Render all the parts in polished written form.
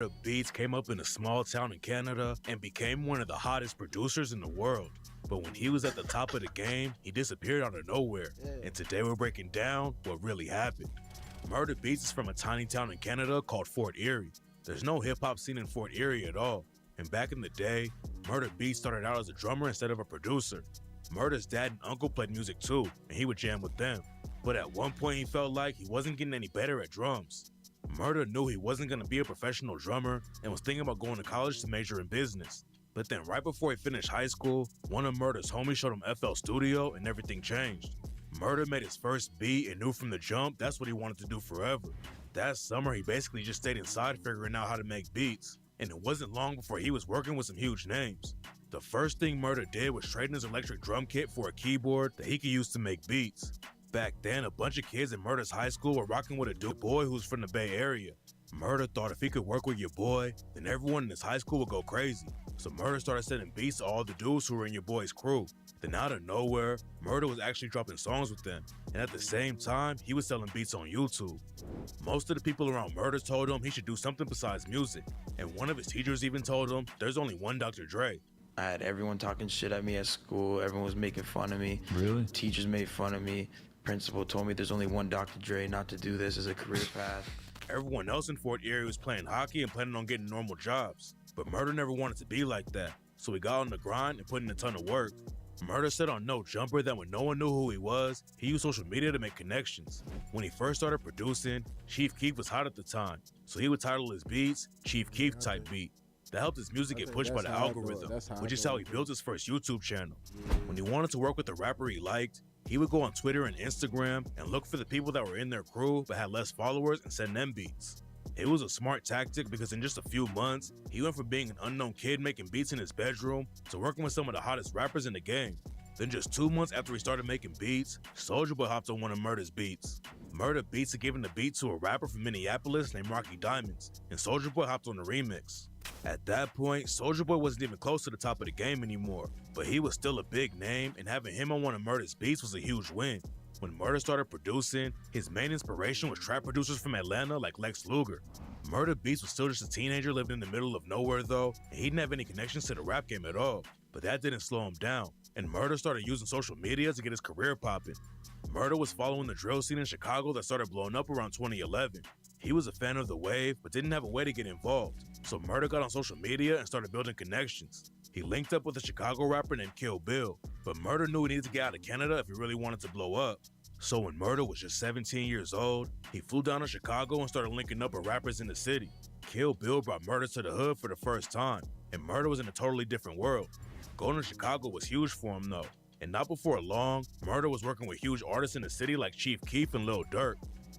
Beatz came up in a small town in Canada and became one of the hottest producers in the world. But when he was at the top of the game, he disappeared out of nowhere. And today we're breaking down what really happened. Murda Beatz is from a tiny town in Canada called Fort Erie. There's no hip-hop scene in Fort Erie at all. And back in the day, Murda Beatz started out as a drummer instead of a producer. Murda's dad and uncle played music too, and he would jam with them. But at one point he felt like he wasn't getting any better at drums. Murda knew he wasn't going to be a professional drummer and was thinking about going to college to major in business. But then right before he finished high school, one of Murda's homies showed him FL Studio and everything changed. Murda made his first beat and knew from the jump that's what he wanted to do forever. That summer he basically just stayed inside figuring out how to make beats, and it wasn't long before he was working with some huge names. The first thing Murda did was trade in his electric drum kit for a keyboard that he could use to make beats. Back then, a bunch of kids in Murda's high school were rocking with a dude boy who was from the Bay Area. Murda thought if he could work with your boy, then everyone in his high school would go crazy. So Murda started sending beats to all the dudes who were in your boy's crew. Then out of nowhere, Murda was actually dropping songs with them, and at the same time, he was selling beats on YouTube. Most of the people around Murda told him he should do something besides music, and one of his teachers even told him there's only one Dr. Dre. I had everyone talking shit at me at school. Everyone was making fun of me. Really? Teachers made fun of me. Principal told me there's only one Dr. Dre, not to do this as a career path. Everyone else in Fort Erie was playing hockey and planning on getting normal jobs. But Murda never wanted to be like that, so he got on the grind and put in a ton of work. Murda said on No Jumper that when no one knew who he was, he used social media to make connections. When he first started producing, Chief Keef was hot at the time, so he would title his beats Chief Keef type beat. That helped his music get pushed by the algorithm, which is how he built his first YouTube channel. When he wanted to work with a rapper he liked, he would go on Twitter and Instagram and look for the people that were in their crew but had less followers and send them beats. It was a smart tactic because in just a few months, he went from being an unknown kid making beats in his bedroom to working with some of the hottest rappers in the game. Then just 2 months after he started making beats, Soulja Boy hopped on one of Murda's beats. Murda Beatz had given the beat to a rapper from Minneapolis named Rocky Diamonds, and Soulja Boy hopped on the remix. At that point, Soulja Boy wasn't even close to the top of the game anymore, but he was still a big name, and having him on one of Murda's beats was a huge win. When Murda started producing, his main inspiration was trap producers from Atlanta like Lex Luger. Murda Beatz was still just a teenager living in the middle of nowhere though, and he didn't have any connections to the rap game at all, but that didn't slow him down, and Murda started using social media to get his career popping. Murda was following the drill scene in Chicago that started blowing up around 2011. He was a fan of the wave, but didn't have a way to get involved, so Murda got on social media and started building connections. He linked up with a Chicago rapper named Kill Bill, but Murda knew he needed to get out of Canada if he really wanted to blow up. So when Murda was just 17 years old, he flew down to Chicago and started linking up with rappers in the city. Kill Bill brought Murda to the hood for the first time, and Murda was in a totally different world. Going to Chicago was huge for him though, and not before long, Murda was working with huge artists in the city like Chief Keef and Lil Durk.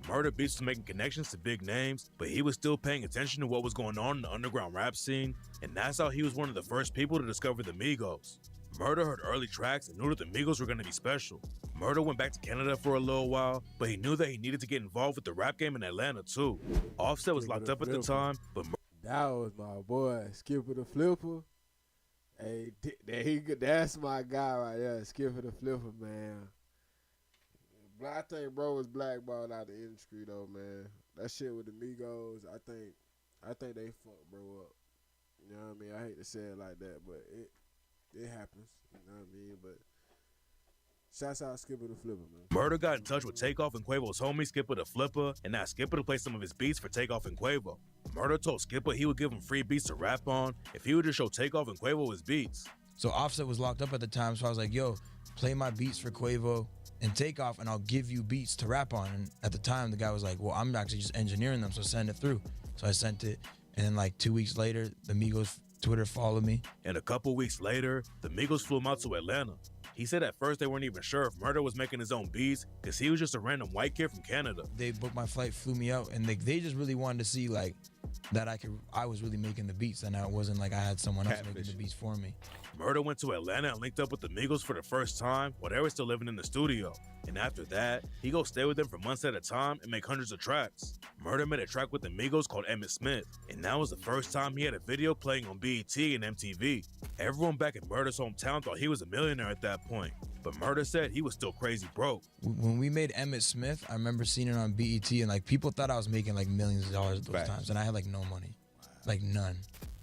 Murda Beatz was making connections to big names, but he was still paying attention to what was going on in the underground rap scene, and that's how he was one of the first people to discover the Migos. Murda heard early tracks and knew that the Migos were going to be special. Murda went back to Canada for a little while, but he knew that he needed to get involved with the rap game in Atlanta too. Offset was locked up at the time, but that was my boy, Skipper the Flipper. Hey, that's my guy right there, Skipper the Flipper, man. I think bro was blackballed out of the industry though, man. That shit with the Migos, I think they fucked bro up. You know what I mean? I hate to say it like that, but it happens. You know what I mean? But shouts out Skipper the Flipper, man. Murda got in touch with Takeoff and Quavo's homie Skipper the Flipper, and asked Skipper to play some of his beats for Takeoff and Quavo. Murda told Skipper he would give him free beats to rap on if he would just show Takeoff and Quavo his beats. So Offset was locked up at the time, so I was like, yo, play my beats for Quavo and Takeoff, and I'll give you beats to rap on. And at the time, the guy was like, well, I'm actually just engineering them, so send it through. So I sent it, and then like 2 weeks later, the Migos Twitter followed me. And a couple weeks later, the Migos flew him out to Atlanta. He said at first they weren't even sure if Murda was making his own beats because he was just a random white kid from Canada. They booked my flight, flew me out, and they just really wanted to see like that I was really making the beats, and I wasn't like I had someone else making the beats for me. Murda went to Atlanta and linked up with the Migos for the first time while they were still living in the studio. And after that, he go stay with them for months at a time and make hundreds of tracks. Murda made a track with the Migos called Emmett Smith, and that was the first time he had a video playing on BET and MTV. Everyone back in Murda's hometown thought he was a millionaire at that point, but Murda said he was still crazy broke. When we made Emmett Smith, I remember seeing it on BET, and like people thought I was making like millions of dollars those times, and I had like no money. Like none.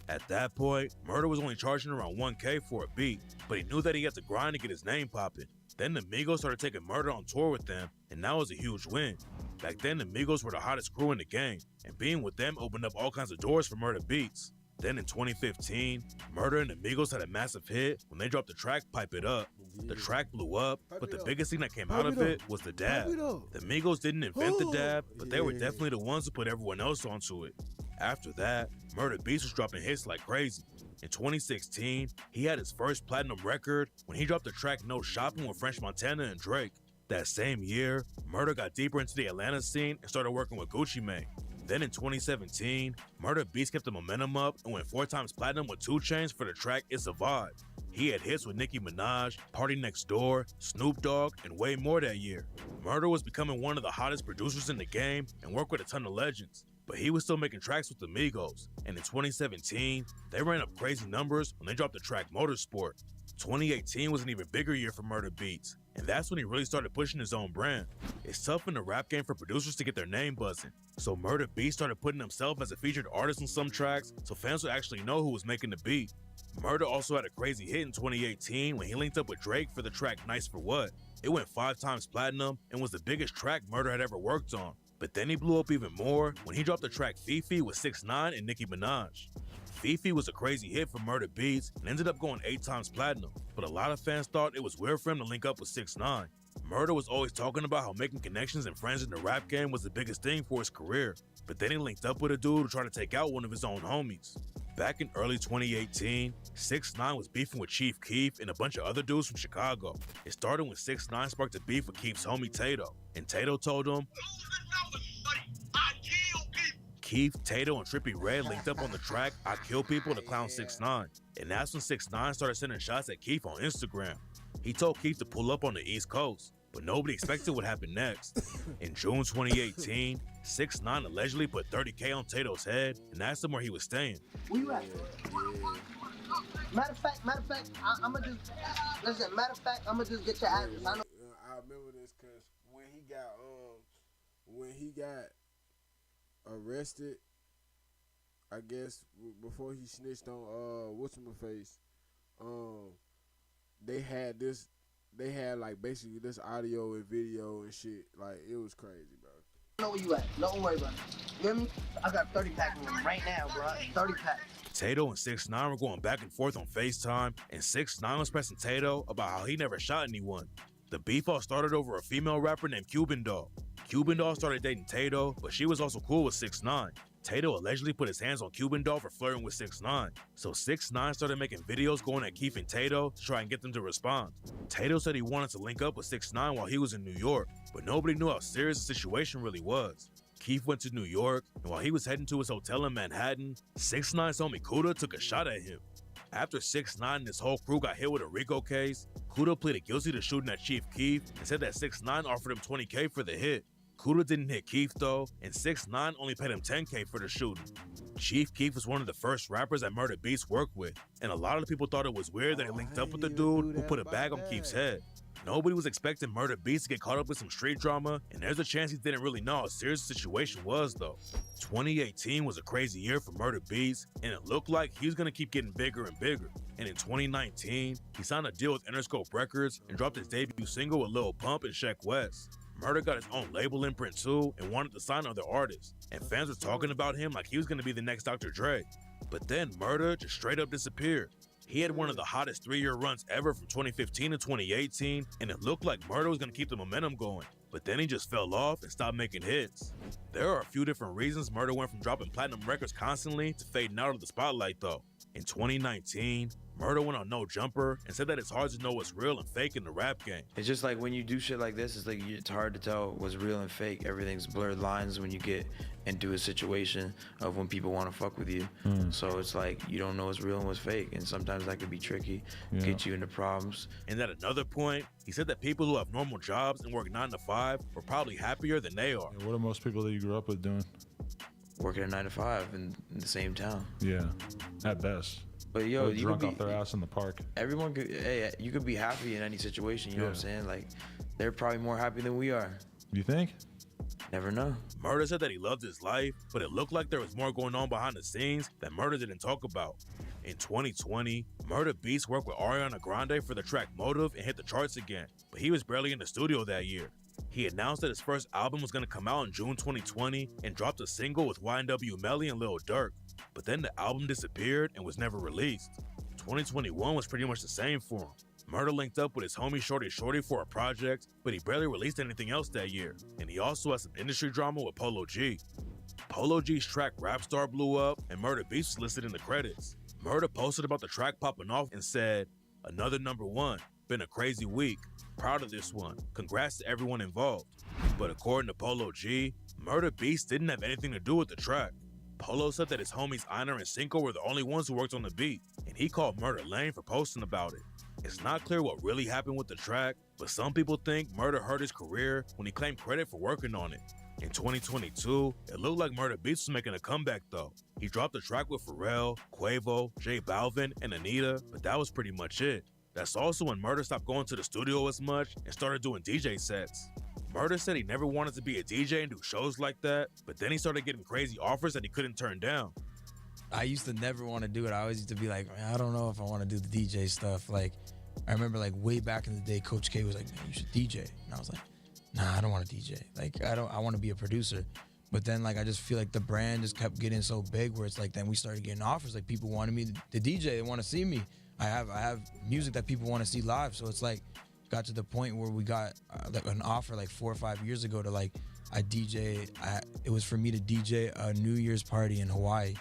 At that point, Murda was only charging around 1K for a beat, but he knew that he had to grind to get his name popping. Then the Migos started taking Murda on tour with them, and that was a huge win. Back then, the Migos were the hottest crew in the game, and being with them opened up all kinds of doors for Murda Beatz. Then in 2015, Murda and the Migos had a massive hit when they dropped the track Pipe It Up. The track blew up, but the biggest thing that came out of it was the dab. The Migos didn't invent the dab, but they were definitely the ones who put everyone else onto it. After that, Murda Beatz was dropping hits like crazy. In 2016, he had his first platinum record when he dropped the track No Shopping with French Montana and Drake. That same year, Murda got deeper into the Atlanta scene and started working with Gucci Mane. Then in 2017, Murda Beatz kept the momentum up and went 4 times platinum with 2 Chainz for the track It's a Vibe. He had hits with Nicki Minaj, Party Next Door, Snoop Dogg, and way more that year. Murda was becoming one of the hottest producers in the game and worked with a ton of legends. But he was still making tracks with the Migos, and in 2017, they ran up crazy numbers when they dropped the track Motorsport. 2018 was an even bigger year for Murda Beatz, and that's when he really started pushing his own brand. It's tough in the rap game for producers to get their name buzzing, so Murda Beatz started putting himself as a featured artist on some tracks so fans would actually know who was making the beat. Murda also had a crazy hit in 2018 when he linked up with Drake for the track Nice For What. It went 5 times platinum and was the biggest track Murda had ever worked on. But then he blew up even more when he dropped the track Fifi with 6ix9ine and Nicki Minaj. Fifi was a crazy hit for Murda Beatz and ended up going 8 times platinum, but a lot of fans thought it was weird for him to link up with 6ix9ine. Murda was always talking about how making connections and friends in the rap game was the biggest thing for his career, but then he linked up with a dude who tried to take out one of his own homies. Back in early 2018, 6ix9ine was beefing with Chief Keef and a bunch of other dudes from Chicago. It started when 6ix9ine sparked a beef with Keef's homie Tato, and Tato told him, Keef, Tato, and Trippie Redd linked up on the track I Kill People to clown 6ix9ine, and that's when 6ix9ine started sending shots at Keef on Instagram. He told Keef to pull up on the East Coast, but nobody expected what happened next. In June 2018, 6ix9ine allegedly put 30K on Tato's head and asked him where he was staying. Where you at? Matter of fact, I'ma just listen. Matter of fact, I'ma just get your address. I know. I remember this because when he got arrested, I guess before he snitched on what's-my-face, they had like basically this audio and video and shit. Like, it was crazy, bro. I know where you at. Don't worry about it. You hear me? I got 30 pack of them right now, bro. 30 pack. Tato and 6ix9ine were going back and forth on FaceTime, and 6ix9ine was pressing Tato about how he never shot anyone. The beef all started over a female rapper named Cuban Doll. Cuban Doll started dating Tato, but she was also cool with 6ix9ine. Tato allegedly put his hands on Cuban Doll for flirting with 6ix9ine, so 6ix9ine started making videos going at Keef and Tato to try and get them to respond. Tato said he wanted to link up with 6ix9ine while he was in New York, but nobody knew how serious the situation really was. Keef went to New York, and while he was heading to his hotel in Manhattan, 6ix9ine's homie Kuda took a shot at him. After 6ix9ine and his whole crew got hit with a RICO case, Kuda pleaded guilty to shooting at Chief Keef and said that 6ix9ine offered him 20K for the hit. Kuda didn't hit Keef though, and 6ix9ine only paid him 10K for the shooting. Chief Keef was one of the first rappers that Murda Beatz worked with, and a lot of the people thought it was weird that he linked up with the dude who put a bag on Keef's head. Nobody was expecting Murda Beatz to get caught up with some street drama, and there's a chance he didn't really know how serious the situation was though. 2018 was a crazy year for Murda Beatz, and it looked like he was gonna keep getting bigger and bigger. And in 2019, he signed a deal with Interscope Records and dropped his debut single with Lil Pump and Sheck West. Murda got his own label imprint too and wanted to sign other artists, and fans were talking about him like he was gonna be the next Dr. Dre. But then Murda just straight up disappeared. He had one of the hottest 3-year runs ever from 2015 to 2018, and it looked like Murda was gonna keep the momentum going. But then he just fell off and stopped making hits. There are a few different reasons Murda went from dropping platinum records constantly to fading out of the spotlight though. In 2019, Murda went on No Jumper and said that it's hard to know what's real and fake in the rap game. It's just like when you do shit like this, it's like it's hard to tell what's real and fake. Everything's blurred lines when you get into a situation of when people want to fuck with you. So it's like you don't know what's real and what's fake, and sometimes that could be tricky, get you into problems. And at another point, he said that people who have normal jobs and work 9 to 5 were probably happier than they are. What are most people that you grew up with doing? Working a 9 to 5 in the same town. Yeah, at best. But yo, you drunk off their ass in the park. Everyone could, hey, you could be happy in any situation, you know what I'm saying? Like, they're probably more happy than we are. You think? Never know. Murda said that he loved his life, but it looked like there was more going on behind the scenes that Murda didn't talk about. In 2020, Murda Beatz worked with Ariana Grande for the track Motive and hit the charts again, but he was barely in the studio that year. He announced that his first album was going to come out in June 2020 and dropped a single with YNW Melly and Lil Durk, but then the album disappeared and was never released. 2021 was pretty much the same for him. Murda linked up with his homie Shorty Shorty for a project, but he barely released anything else that year, and he also had some industry drama with Polo G. Polo G's track Rap Star blew up, and Murda Beatz was listed in the credits. Murda posted about the track popping off and said, "Another #1, been a crazy week, proud of this one, congrats to everyone involved." But according to Polo G, Murda Beatz didn't have anything to do with the track. Polo said that his homies Einer and Cinco were the only ones who worked on the beat, and he called Murda lame for posting about it. It's not clear what really happened with the track, but some people think Murda hurt his career when he claimed credit for working on it. In 2022, it looked like Murda Beatz was making a comeback though. He dropped a track with Pharrell, Quavo, J Balvin, and Anita, but that was pretty much it. That's also when Murda stopped going to the studio as much and started doing DJ sets. Murda said he never wanted to be a DJ and do shows like that, but then he started getting crazy offers that he couldn't turn down. I used to never want to do it. I always used to be like, man, I don't know if I want to do the DJ stuff. Like, I remember like way back in the day, Coach K was like, man, you should DJ. And I was like, nah, I don't want to DJ. Like, I want to be a producer. But then like, I just feel like the brand just kept getting so big where it's like, then we started getting offers. Like people wanted me to DJ, they want to see me. I have music that people want to see live. So it's like, got to the point where we got like an offer like 4 or 5 years ago to like, it was for me to DJ a New Year's party in Hawaii.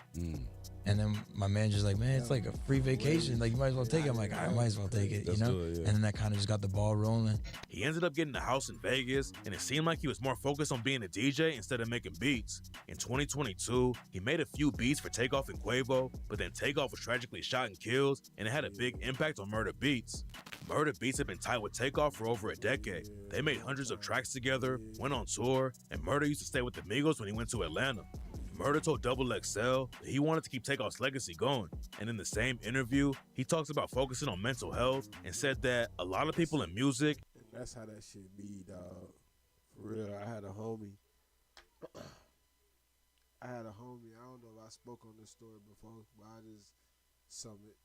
And then my manager's like, man, it's like a free vacation. Like, you might as well take it. I'm like, I might as well take it, you know? And then that kind of just got the ball rolling. He ended up getting a house in Vegas, and it seemed like he was more focused on being a DJ instead of making beats. In 2022, he made a few beats for Takeoff and Quavo, but then Takeoff was tragically shot and killed, and it had a big impact on Murda Beatz. Murda Beatz had been tight with Takeoff for over a decade. They made hundreds of tracks together, went on tour, and Murda used to stay with the Migos when he went to Atlanta. Murda told Double XL that he wanted to keep Takeoff's legacy going, and in the same interview, he talks about focusing on mental health and said that a lot of people in music. And that's how that shit be, dog. For real, I had a homie. I don't know if I spoke on this story before, but I just sum it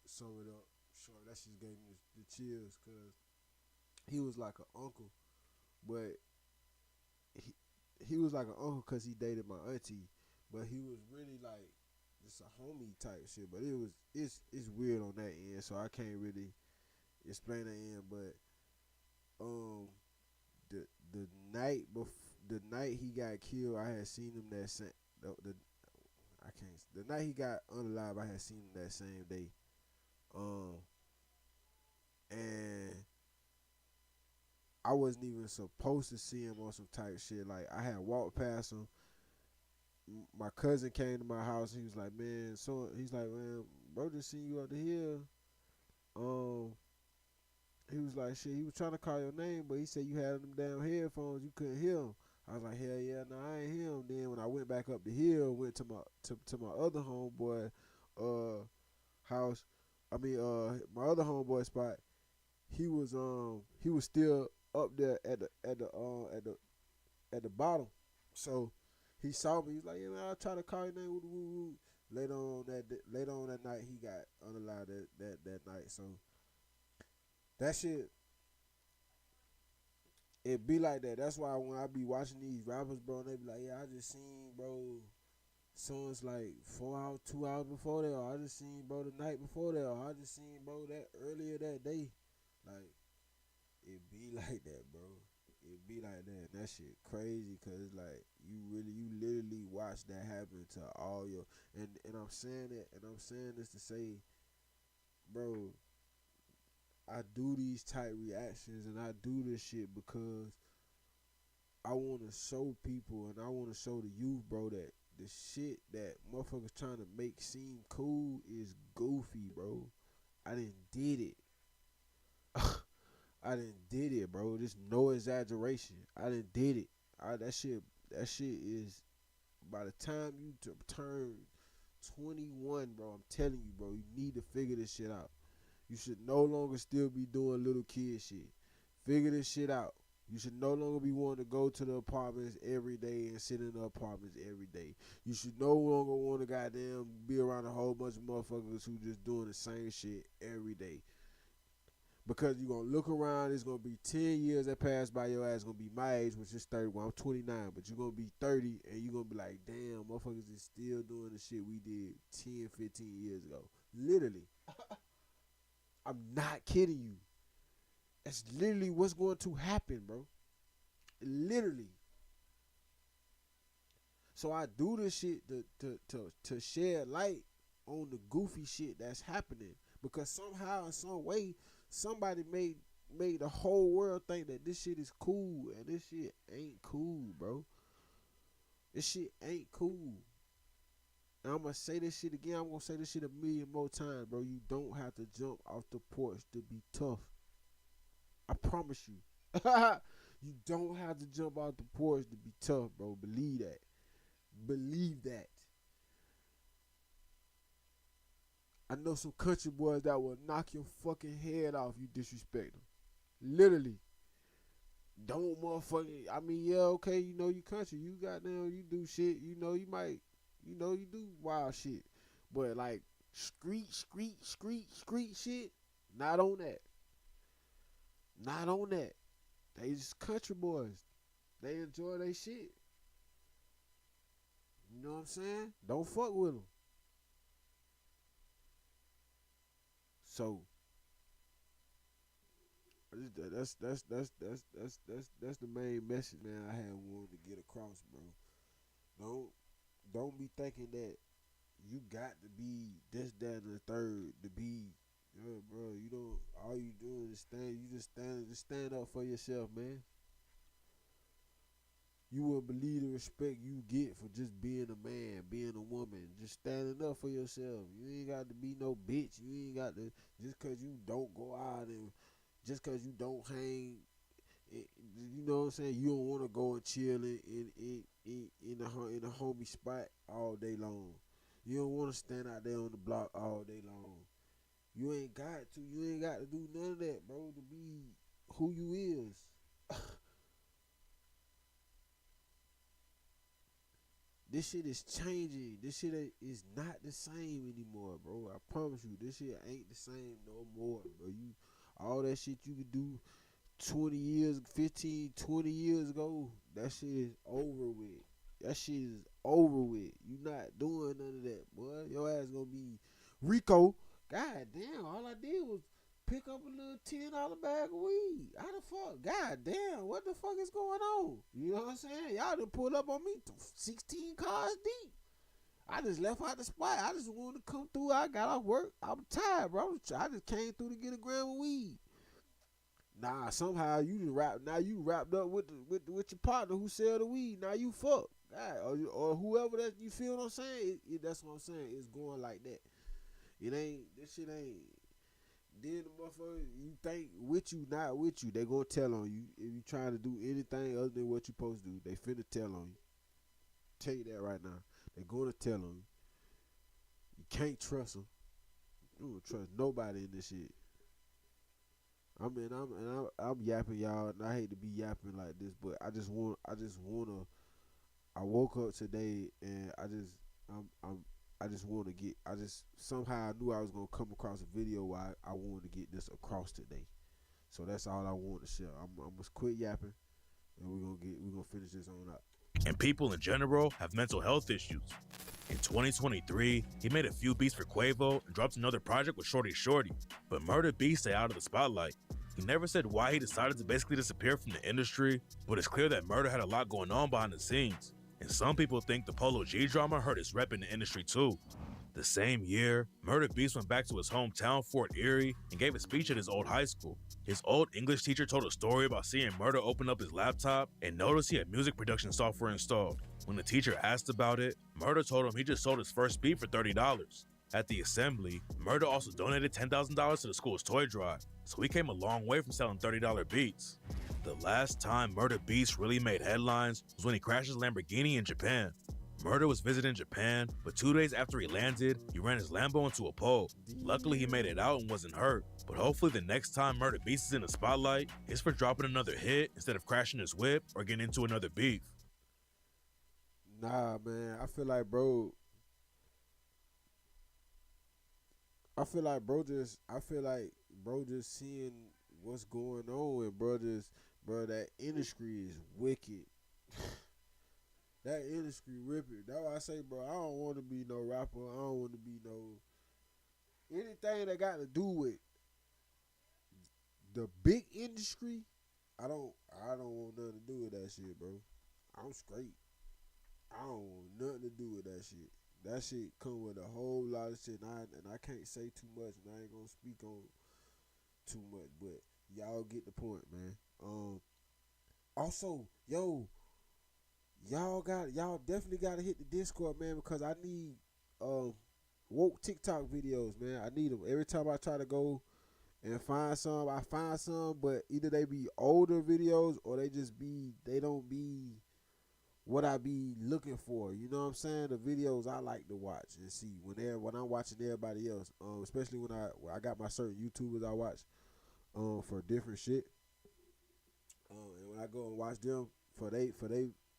up short. That shit gave me the chills, because he was like an uncle, but he was like an uncle because he dated my auntie. But he was really like just a homie type shit. But it's weird on that end, so I can't really explain that end. But the night he got killed, I had seen him that same the night he got unalive, I had seen him that same day. And I wasn't even supposed to see him on some type shit. Like, I had walked past him. My cousin came to my house. He was like, man, man, bro, just seen you up the hill. He was like, shit, he was trying to call your name, but he said you had them damn headphones, you couldn't hear him. I was like, hell yeah, no, I ain't hear him. Then when I went back up the hill, went to my other homeboy house. My other homeboy spot. He was still up there at the bottom. So he saw me. He's like, yeah, man, I tried to call your name. Woo, woo, woo. Later on that night, he got unalive that night. So that shit, it be like that. That's why when I be watching these rappers, bro, they be like, yeah, I just seen, bro, songs like 2 hours before that, or I just seen, bro, the night before that, or I just seen, bro, that earlier that day. Like, it be like that, bro. It be like that. And that shit crazy, cause like you literally watch that happen to all your and I'm saying this to say, bro, I do these type reactions and I do this shit because I want to show people and I want to show the youth, bro, that the shit that motherfuckers trying to make seem cool is goofy, bro. I done did it. I done did it, bro. There's no exaggeration. I done did it. That shit is, by the time you turn 21, bro, I'm telling you, bro, you need to figure this shit out. You should no longer still be doing little kid shit. Figure this shit out. You should no longer be wanting to go to the apartments every day and sit in the apartments every day. You should no longer want to goddamn be around a whole bunch of motherfuckers who just doing the same shit every day. Because you're going to look around, it's going to be 10 years that pass by your ass, going to be my age, which is 30. Well, I'm 29, but you're going to be 30, and you're going to be like, damn, motherfuckers is still doing the shit we did 10, 15 years ago. Literally. I'm not kidding you. That's literally what's going to happen, bro. Literally. So I do this shit to shed light on the goofy shit that's happening. Because somehow, in some way, somebody made the whole world think that this shit is cool, and this shit ain't cool, bro. This shit ain't cool. And I'm gonna say this shit again. I'm gonna say this shit a million more times, bro. You don't have to jump off the porch to be tough. I promise you. You don't have to jump off the porch to be tough, bro. Believe that. Believe that. I know some country boys that will knock your fucking head off you disrespect them. Literally. Don't motherfucking, I mean, yeah, okay, you know you country. You goddamn, you do shit. You know you might, you know you do wild shit. But like street shit, not on that. Not on that. They just country boys. They enjoy their shit. You know what I'm saying? Don't fuck with them. So that's the main message, man. I had wanted to get across, bro. Don't be thinking that you got to be this, that, and the third to be. Yeah, bro, you don't. All you doing is stand. You just stand up for yourself, man. You wouldn't believe the respect you get for just being a man, being a woman, just standing up for yourself. You ain't got to be no bitch. You ain't got to just cause you don't go out and just cause you don't hang. You know what I'm saying? You don't want to go and chill in a homie spot all day long. You don't want to stand out there on the block all day long. You ain't got to. You ain't got to do none of that, bro, to be who you is. This shit is changing. This shit is not the same anymore, bro. I promise you, this shit ain't the same no more, bro. You all that shit you could do 20 years, 15, 20 years ago, that shit is over with. That shit is over with. You not doing none of that, boy. Your ass gonna be Rico. God damn, all I did was pick up a little $10 bag of weed. How the fuck? God damn, what the fuck is going on? You know what I'm saying? Y'all done pulled up on me 16 cars deep. I just left out the spot. I just wanted to come through. I got off work. I'm tired, bro. I just came through to get a gram of weed. Nah, somehow you just wrapped up with your partner who sell the weed. Now you fuck. God, or whoever that, you feel what I'm saying? That's what I'm saying. It's going like that. It ain't, this shit ain't. Then the motherfucker, you think with you, not with you, they gonna tell on you. If you trying to do anything other than what you supposed to do, they finna tell on you. Tell you that right now. They gonna tell on you. You can't trust them. You don't trust nobody in this shit. I'm yapping, y'all, and I hate to be yapping like this, but I woke up today and somehow I knew I was gonna come across a video where I wanted to get this across today. So that's all I want to share. I'm gonna quit yapping, and we're gonna finish this on up. And people in general have mental health issues. In 2023, he made a few beats for Quavo and dropped another project with Shorty Shorty, but Murda Beatz stayed out of the spotlight. He never said why he decided to basically disappear from the industry, but it's clear that Murda had a lot going on behind the scenes. And some people think the Polo G drama hurt his rep in the industry too. The same year, Murda Beatz went back to his hometown, Fort Erie, and gave a speech at his old high school. His old English teacher told a story about seeing Murda open up his laptop and notice he had music production software installed. When the teacher asked about it, Murda told him he just sold his first beat for $30. At the assembly, Murda also donated $10,000 to the school's toy drive, so he came a long way from selling $30 beats. The last time Murda Beatz really made headlines was when he crashed his Lamborghini in Japan. Murda was visiting Japan, but 2 days after he landed, he ran his Lambo into a pole. Luckily, he made it out and wasn't hurt, but hopefully the next time Murda Beatz is in the spotlight, it's for dropping another hit instead of crashing his whip or getting into another beef. Nah, man. I feel like bro just seeing what's going on, and bro, that industry is wicked. That industry ripping. That's why I say, bro, I don't want to be no rapper. I don't want to be no anything that got to do with the big industry. I don't want nothing to do with that shit, bro. I'm straight. I don't want nothing to do with that shit. That shit come with a whole lot of shit, and I can't say too much, and I ain't gonna speak on too much, but y'all get the point, man. Also, y'all definitely gotta hit the Discord, man, because I need woke TikTok videos, man. I need them every time I try to go and find some. I find some, but either they be older videos or they don't be what I be looking for. You know what I'm saying? The videos I like to watch and see when I'm watching everybody else. Especially when I got my certain YouTubers I watch for different shit. And when I go and watch them for they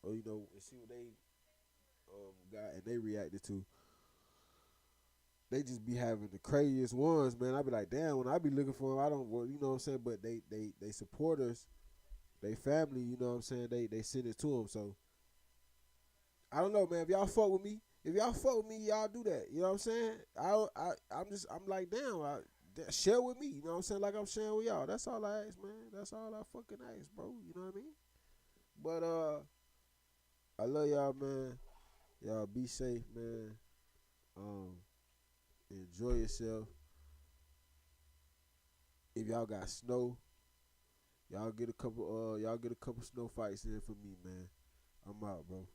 you know, and see what they got and they reacted to, they just be having the craziest ones, man. I be like, damn, when I be looking for them, I don't, well, you know what I'm saying? But they support us, they family, you know what I'm saying? They send it to them. So I don't know, man. If y'all fuck with me, y'all do that. You know what I'm saying? I'm like, damn, share with me. You know what I'm saying? Like I'm sharing with y'all. That's all I ask, man. That's all I fucking ask, bro. You know what I mean? But I love y'all, man. Y'all be safe, man. Enjoy yourself. If y'all got snow, y'all get a couple snow fights in for me, man. I'm out, bro.